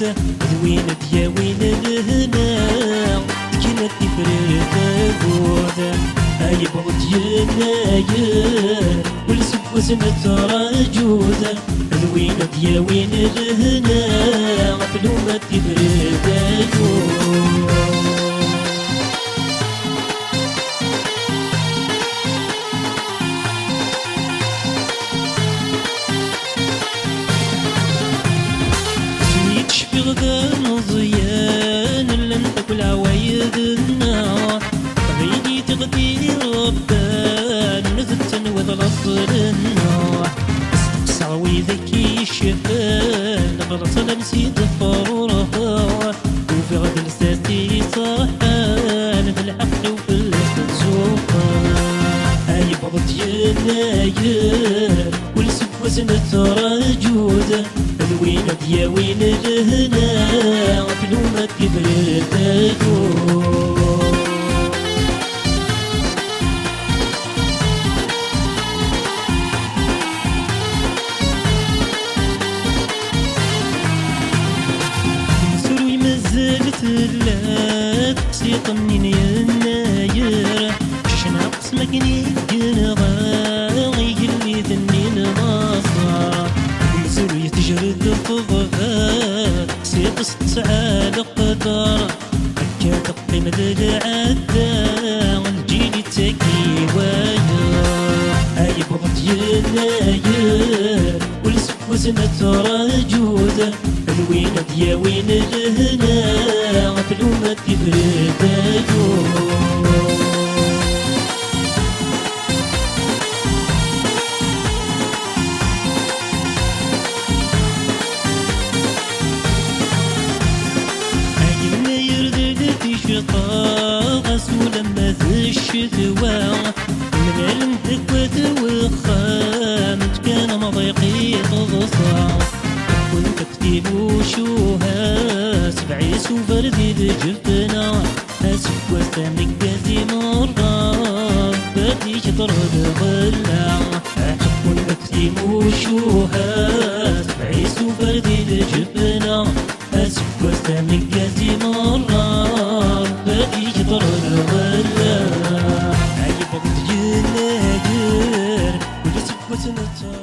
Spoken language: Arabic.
جوزة وين وين الهنا كانت تفرق جوزة هاي بغض يناير والسب وسنة رجوزة وين وين الهنا قبل تفرق جوزة غدان ضيان لن تاكل عوايد النار غيدي تغدي ربان نذتن وذلط النار سعوي ذكي الشفان غلط لمسيد فرورها وفي غد لساتي صحان في الحق وفي الزوقان هاي بغض يناير والسب وسنة رجوزة وين وين الهنا بلومة كبرتاجو سروي مازالت اللات سيطنين يناير شناقص مكني جنغاي اللي ذنين مصار سروي تجرد فضغات سيقص على قدر هكا تقيم العدا الجيل تاكي وايا هاي بغض يناير والسب وسنة رجوزة وين وين الهنا بلومة تبرداجو غسول ما الشتوى من علم تكوت وخام كان مضيقي تغصى كنت كتيب وشوها سبعي سوفردي جبتنا اسكوى سامك قازي مرة بدي تطرد غلا كنت كتيب وشوها سبعي سوفردي جبتنا اسكوى سامك قازي مرة بدي تطرد غلا عيب بغض يناير ولسك وسنة